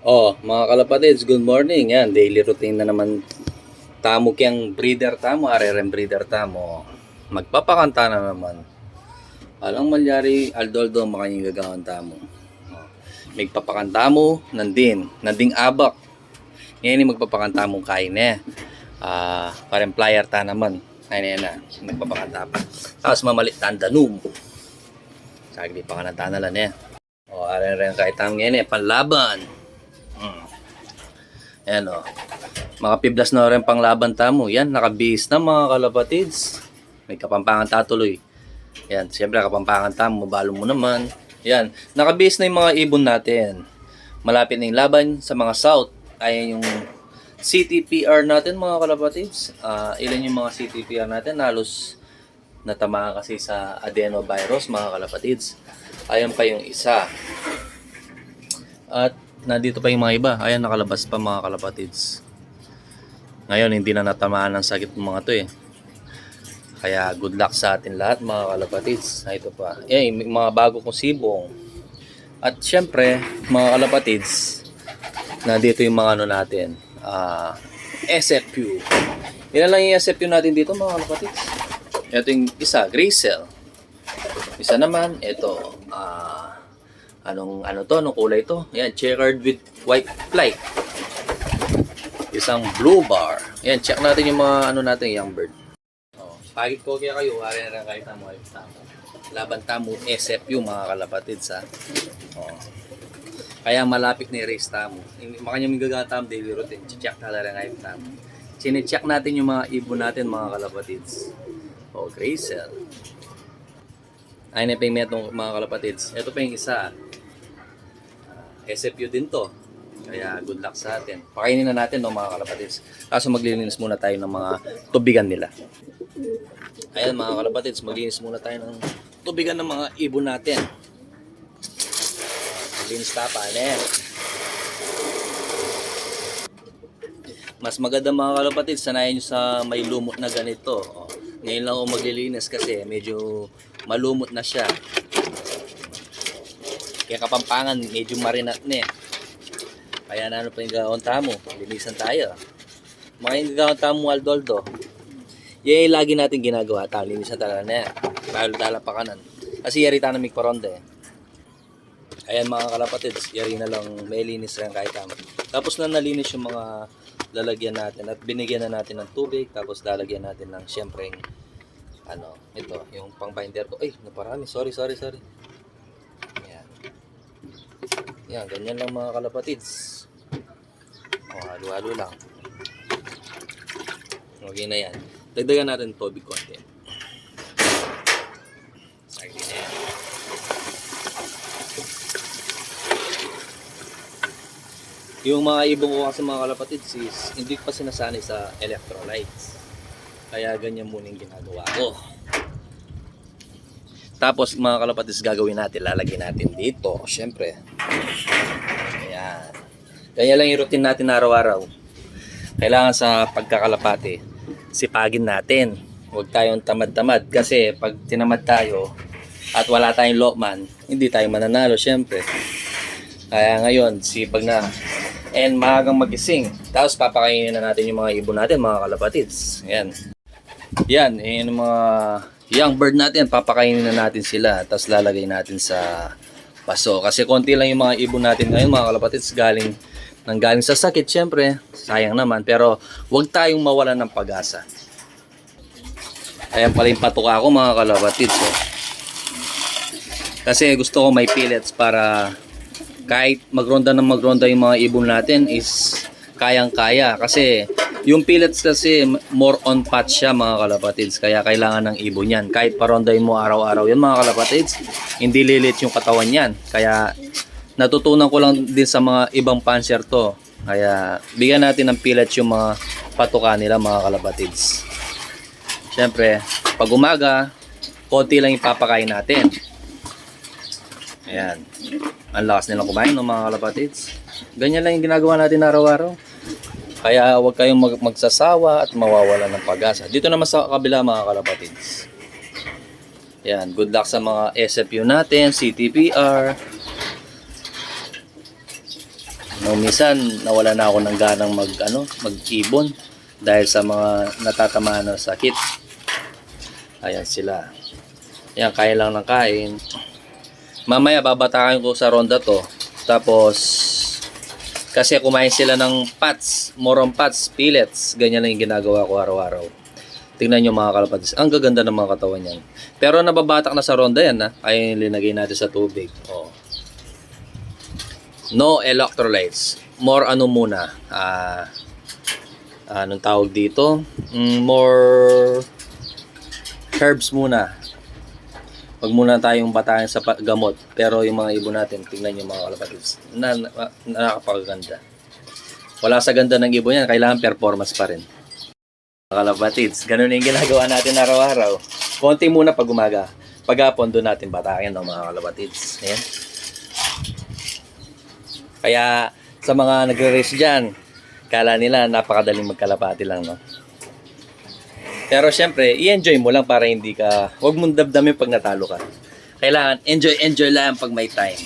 Oh, mga kalapatids, good morning. Yan, daily routine na naman. Tamo kiyang breeder tamo, arerem breeder tamo. Magpapakanta na naman. Alang malyari, aldoldo, makanyang gagawin tamo. Oh, magpapakanta mo, nanding abak. Ngayon yung magpapakanta mo kain eh. Parang player ta naman. Ayun na, nagpapakanta pa. Tapos mamalit tandanum. Sagli pa ka ng tanalan eh. Oh, arerem kahit tamo ngayon eh, panlaban. Ayan o. Mga piblas na rin pang laban tamo. Yan, nakabihis na mga kalapatids. May kapampangan tatuloy. Yan, siyempre kapampangan tamo. Mabalo mo naman. Yan, nakabihis na yung mga ibon natin. Malapit na yung laban sa mga south. Ayan yung CTPR natin mga kalapatids. Ilan yung mga CTPR natin? Halos natamaan kasi sa adenovirus mga kalapatids. Ayan pa yung isa. At nandito pa yung mga iba. Ayan, nakalabas pa mga kalapatids. Ngayon, hindi na natamaan ng sakit ng mga to eh. Kaya good luck sa atin lahat mga kalapatids. Ito pa. Yung mga bago kong sibong. At syempre, mga kalapatids, nandito yung mga ano natin. SFU. Ilan lang yung SFU natin dito mga kalapatids. Ito yung isa, Gracell. Isa naman, ito. Anong kulay to? Yan, checkered with white flight. Isang blue bar. Yan, check natin yung mga natin, young bird. Oh, pagit ko kaya kayo, ari na kahit tamo, laban tamo, SFU mga kalapatids ha. Oh. Kaya malapit na i-race tamo. Makanya may gagatam daily routine. Check talaga kahit tamo. Sine-check natin yung mga ibon natin mga kalapatids. Oh, Gracell. Ayun na pa yung metong mga kalapatids. Ito pa yung isa. SFU din to. Kaya good luck sa atin. Pakainin na natin no, mga kalapatids. Kaso maglilinis muna tayo ng mga tubigan nila. Ayan mga kalapatids, maglinis muna tayo ng tubigan ng mga ibon natin. Maglinis tapan eh. Mas maganda mga kalapatids, sanayin nyo sa may lumot na ganito. Ngayon lang ako maglilinis kasi medyo malumot na siya. Kaya kapampangan, medyo marinat na eh. Kaya na pa yung gagawin tamo. Linisan tayo. Mga yung gagawin tamo, Aldoldo. Yan yung lagi natin ginagawa. Linisan talaga na yan. Dahil talapakanan. Kasi yari tayo na mikparonda eh. Ayan mga kalapatids, yari na lang may linis lang kahit tamo. Tapos na nalinis yung mga lalagyan natin. At binigyan na natin ng tubig. Tapos lalagyan natin ng siyempre ito, yung pang binder ko. Ay, naparami. Sorry. Yan, ganyan lang mga kalapatids. Halo-halo lang. Okay na yan. Dagdagan natin tubig konti. Sige na yan. Yung mga ibong ko kasi mga kalapatids is hindi pa sinasanay sa electrolytes. Kaya ganyan muna yung ginagawa ko. Tapos mga kalapatids gagawin natin, lalagyan natin dito, syempre. Ayan. Ganyan lang yung routine natin araw-araw. Kailangan sa pagkakalapate, sipagin natin. Huwag tayong tamad-tamad kasi pag tinamad tayo at wala tayong lokman, hindi tayo mananalo syempre. Kaya ngayon, sipag na. And maagang magising. Tapos papakainin na natin yung mga ibon natin, mga kalapatids. Ayan. Yan, yung mga young bird natin, papakainin na natin sila. Tapos lalagay natin sa paso. Kasi konti lang yung mga ibon natin ngayon, mga kalapatids, galing sa sakit, syempre. Sayang naman. Pero huwag tayong mawalan ng pag-asa. Ayan pala yung patuka ko, mga kalapatids. Kasi gusto ko may pellets para kahit magronda yung mga ibon natin is kayang-kaya. Kasi yung pellets kasi more on fat siya mga kalapatids. Kaya kailangan ng ibon yan. Kahit parondayin mo araw-araw yan mga kalapatids, hindi lilit yung katawan yan. Kaya natutunan ko lang din sa mga ibang panser to. Kaya bigyan natin ng pellets yung mga patuka nila mga kalapatids. Siyempre, pag umaga, konti lang ipapakain natin. Ayan. Ang lakas nilang kumain ng mga kalapatids. Ganyan lang yung ginagawa natin araw-araw. Kaya huwag kayong magsasawa at mawawala ng pag-asa. Dito naman sa kabila mga kalapatids. Yan, good luck sa mga SFU natin, CTPR. No, minsan nawala na ako ng ganang mag-ibon dahil sa mga natatamaan ng sakit. Ayan sila. Ayan, kain lang ng kain. Mamaya babatakan ko sa ronda to. Tapos kasi kumain sila ng pats, morong pats, pellets. Ganyan lang yung ginagawa ko araw-araw. Tingnan nyo mga kalapatis. Ang gaganda ng mga katawan yan. Pero nababatak na sa ronda yan ha. Ay linagay natin sa tubig. Oh. No electrolytes. More muna. Anong tawag dito? More herbs muna. Huwag muna tayong batayan sa gamot. Pero yung mga ibon natin, tingnan nyo mga kalapatis. Nakakapaganda. Wala sa ganda ng ibon yan. Kailangan performance pa rin. Mga kalapatids, ganun yung ginagawa natin araw-araw. Konti muna pag umaga. Pag-hapon doon natin batakin ng mga kalapatids. Ayan. Kaya sa mga nagre-race dyan, kala nila napakadaling magkalapati lang, no? Pero syempre, i-enjoy mo lang para hindi ka, huwag mong damdamin pag natalo ka. Kailangan enjoy lang pag may time.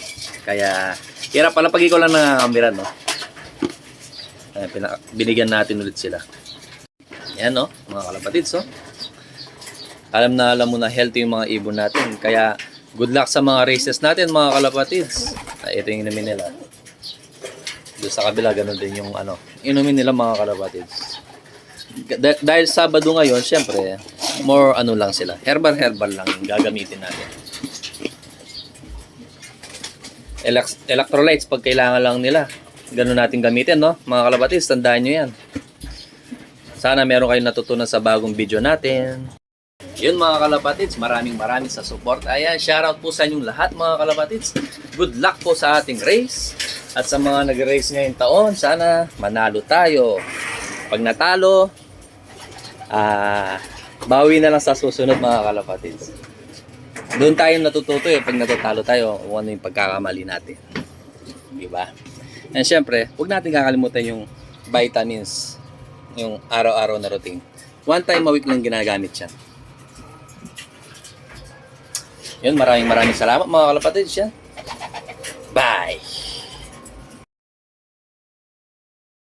Kaya, hirap pala pag ikaw lang nangangamira, no? Binigyan natin ulit sila. Yan, no? Mga kalapatids, no? Alam mo na healthy yung mga ibon natin. Kaya, good luck sa mga races natin, mga kalapatids. Ito yung inumin nila. Doon sa kabila, ganun din yung inumin nila mga kalapatids. Dahil Sabado ngayon, syempre, more lang sila. Herbal lang yung gagamitin natin. Electrolytes, pag kailangan lang nila. Ganun natin gamitin, no? Mga kalapatids, tandaan nyo yan. Sana meron kayong natutunan sa bagong video natin. Yun mga kalapatids, maraming sa support. Ayan, shoutout po sa inyong lahat mga kalapatids. Good luck po sa ating race. At sa mga nag-race ngayong taon, sana manalo tayo. Pag natalo, bawi na lang sa susunod mga kalapatids. Doon tayo natututo pag natatalo tayo, kung ano yung pagkakamali natin. Diba? And syempre, huwag natin kakalimutan yung vitamins, yung araw-araw na routine. One time a week lang ginagamit yan. Yun, maraming salamat mga kalapatids yan.